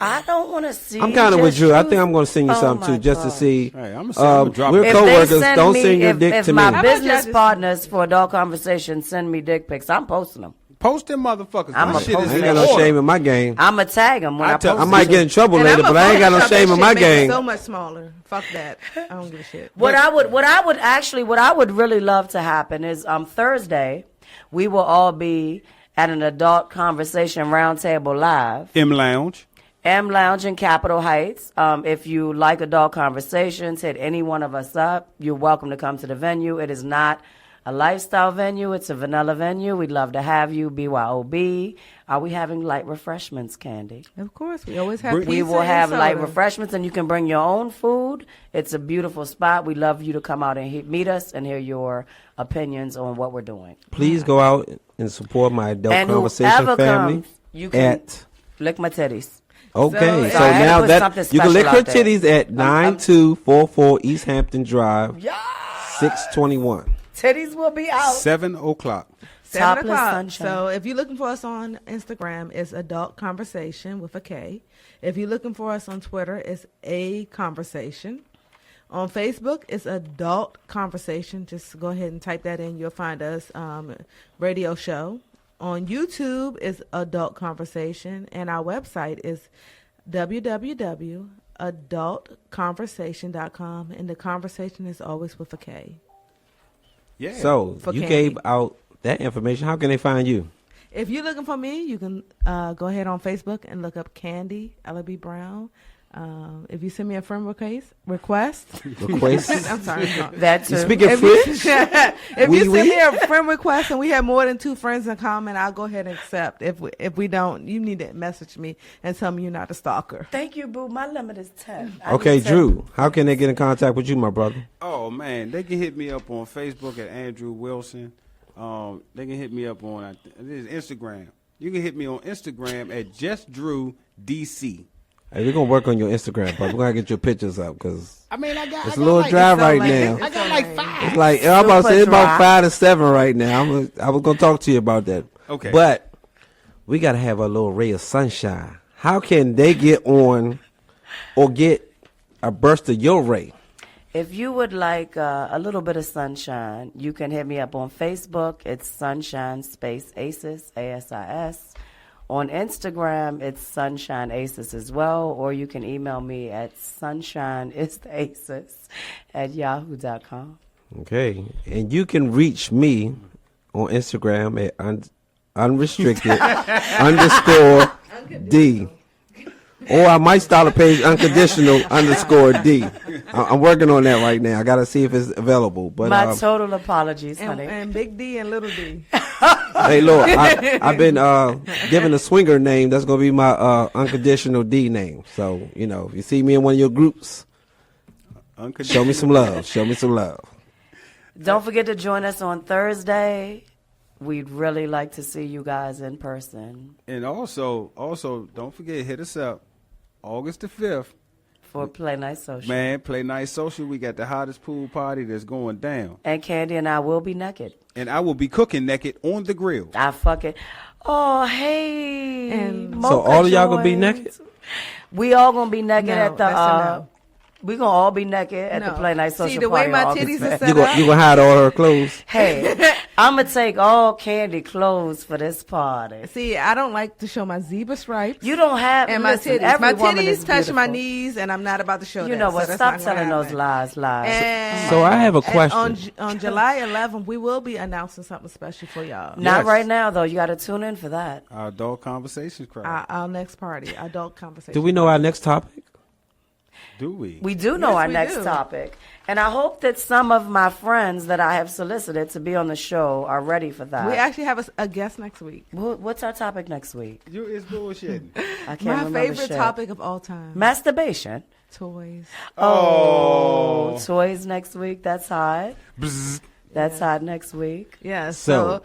I don't want to see. I'm kind of with just Drew. I you- think I'm going to send you Oh something my too, just to God. see. Hey, I'ma drop We're it. If they co-workers. send Don't me, send your if, dick if to my me. about y'all business just- partners for adult conversation send me dick pics, I'm posting them. Post them motherfuckers. I'm My a shit post is I ain't in got no order. shame in my game. I'm going to tag them when I I tell- post I might them. get in trouble And later, I'm a but I ain't got no Photoshop shame that in my shit, make it game. So much smaller. Fuck that. I don't give a shit. What I would really love to happen is Thursday, we will all be at an adult conversation roundtable live. M Lounge. M Lounge in Capitol Heights. If you like adult conversations, hit any one of us up. You're welcome to come to the venue. It is not a lifestyle venue. It's a vanilla venue. We'd love to have you. BYOB. Are we having light refreshments, Kandy? Of course, we always have. We Pizza We will and have light soda. refreshments, and you can bring your own food. It's a beautiful spot. We love you to come out and meet us and hear your opinions on what we're doing. Please go out and support my adult And conversation whoever family. comes, you can At lick my titties. okay, So, so I had to now put that something you can lick special her out there. titties at 9244 East Hampton Drive, Yeah. 621. Titties will be out. 7 o'clock. 7 Topless o'clock. sunshine. So if you're looking for us on Instagram, it's Adult Conversation with a K. If you're looking for us on Twitter, it's A Conversation. On Facebook, it's Adult Conversation. Just go ahead and type that in. You'll find us radio show. On YouTube, it's Adult Conversation. And our website is www.adultconversation.com. And the conversation is always with a K. Yeah. So For you Kandy. gave out that information. How can they find you? If you're looking for me, you can go ahead on Facebook and look up Kandy, Ellerbe Brown. If you send me a friend request, I'm sorry. No. That You too. speaking If French? if Oui, you send oui. me a friend request and we have more than 2 friends in common, I'll go ahead and accept. If we don't, you need to message me and tell me you're not a stalker. Thank you, boo. My limit is 10. I Okay, need 10. Drew. How can they get in contact with you, my brother? Oh man, they can hit me up on Facebook at Andrew Wilson. They can hit me up on this is Instagram. You can hit me on Instagram at JustDrewDC. Hey, we're gonna work on your Instagram, bro. We're gonna get your pictures up because I mean, it's I a got little like, dry so right like- now. I got like 5. It's like I'm about to say it's Super about dry. 5 to 7 right now. I was gonna talk to you about that. Okay. But we gotta have a little ray of sunshine. How can they get on or get a burst of your ray? If you would like a little bit of sunshine, you can hit me up on Facebook. It's Sunshine Space Asis, ASIS. On Instagram, it's Sunshine Asis as well, or you can email me at sunshine@yahoo.com. Okay, and you can reach me on Instagram at unrestricted underscore D. Or I might start a page unconditional underscore D. I'm working on that right now. I got to see if it's available. But My total apologies, And, honey. and Big D and Little D. hey, Lord, I've been given a swinger name. That's going to be my unconditional D name. So, you know, if you see me in one of your groups, show me some love. Show me some love. Don't forget to join us on Thursday. We'd really like to see you guys in person And also, don't forget, hit us up August the 5th. for Play Night Social. Man, Play Night Social. We got the hottest pool party that's going down. And Kandy and I will be naked. And I will be cooking naked on the grill. I fucking. Oh, hey. And- So Mocha all of y'all gonna be joins. naked? We all gonna be naked No, at the. that's a no. We gonna all be naked at the No. Play Night Social See, the way party my on August titties 5th. are set You gonna hide all her clothes? Hey, I'm gonna take all Kandy clothes for this party. See, I don't like to show my zebra stripes. You don't have And my listen, titties. every My woman is titties touch my beautiful. knees, and I'm not about to show that. You know what? so that's Stop not gonna telling those happen. lies. And, So I have a and question. on July 11th, we will be announcing something special for y'all. Not Yes. right now though. You got to tune in for that. Our adult conversations crowd. Our next party, adult conversation. Do we know our next topic? Do we? We do know Yes, our we next do. topic, and I hope that some of my friends that I have solicited to be on the show are ready for that. We actually have a guest next week. What's our topic next week? You is bullshitting. I can't My remember favorite shit. topic of all time: Masturbation. toys. Oh, toys next week. That's hot. Bzzz. That's hot next week. Yeah. So-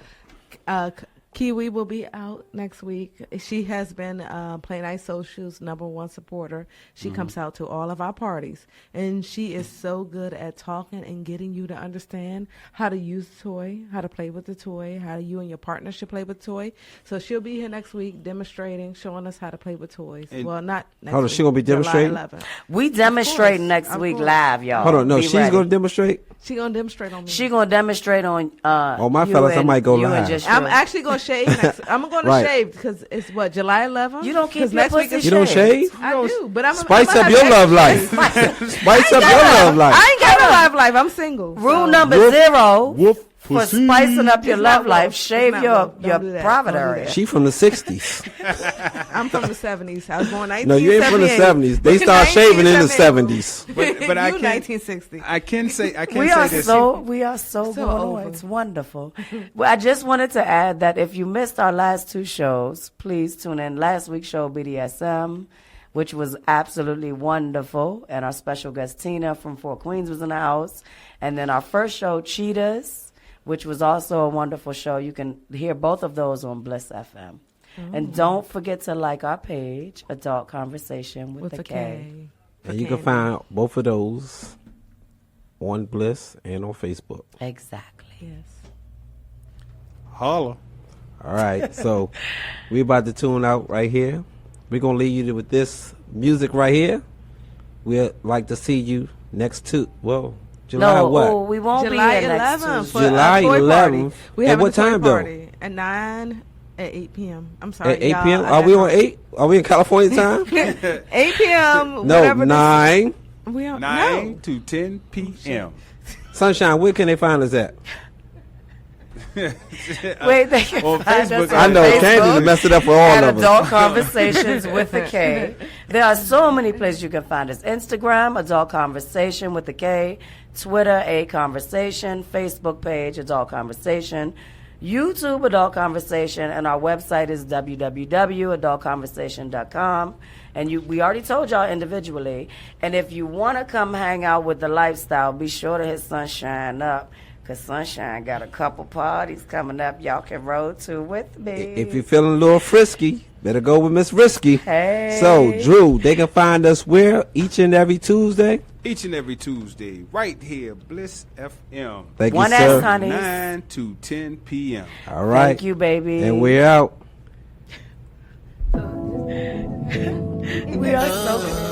So, Kiwi will be out next week. She has been Play Night Social's #1 supporter. She comes out to all of our parties, and she is so good at talking and getting you to understand how to use the toy, how to play with the toy, how you and your partner should play with the toy. So she'll be here next week demonstrating, showing us how to play with toys. And- Well, not next Hold on, week. she gonna be July demonstrating? 11th. We demonstrating next of week course. live, y'all. Hold on, no, Be she's ready. gonna demonstrate. She gonna demonstrate on me. She gonna demonstrate on. Oh, my you fellas, I and- might go you and live. just I'm you. actually gonna shave next. I'm going to Right. shave because it's what July 11th. You don't keep 'Cause your next week pussy is You don't shave? I do, but I'm Spice I'm up your love life. Spice up your love life. I ain't got no love life. I'm single. Rule so- number Woof, 0 woof, for pussy. spicing up your It's love not life. woof. Shave It's your not woof. your Don't do that. private Don't do area. that. She from the 60s. I'm from the 70s. I was born 1978. No, you ain't from the 70s. They start shaving in the 70s. But I you can 1960. I can say We say are this. so So going on. over. It's wonderful. Well, I just wanted to add that if you missed our last 2 shows, please tune in. Last week's show, BDSM, which was absolutely wonderful, and our special guest Tina from Fort Queens was in the house. And then our first show, Cheetahs, which was also a wonderful show. You can hear both of those on Bliss FM. And don't forget to like our page, Adult Conversation with, With the a K. K. And you can find both of those on Bliss and on Facebook. Exactly. Yes. Holla. All right, so we about to tune out right here. We're going to leave you with this music right here. We'd like to see you next July No, what? we won't July be here next 11th Tuesday. for July a toy 11th. party. We At have what a toy time, though? party at 9 at 8 p.m. I'm sorry, At 8 y'all, p.m.? I Are we got on 8? Are we in California time? 8 p.m. No, whatever 9. We are 9 to 10 p.m. Sunshine, where can they find us at? Wait, they can On find Facebook. us I on know, Facebook Candy messed it up for all at of us. Adult Conversations with a K. There are so many places you can find us. Instagram, Adult Conversation with a K. Twitter, A Conversation. Facebook page, Adult Conversation. YouTube, Adult Conversation. And our website is www.adultconversation.com. And we already told y'all individually. And if you want to come hang out with the lifestyle, be sure to hit Sunshine up. Because Sunshine got a couple parties coming up y'all can roll to with me. If you're feeling a little frisky, better go with Miss Risky. Hey. So, Drew, they can find us where? Each and every Tuesday? Each and every Tuesday, right here, Bliss FM. Thank One you, S, sir. honey. 9 to 10 p.m. All right. Thank you, baby. And we're out. We are so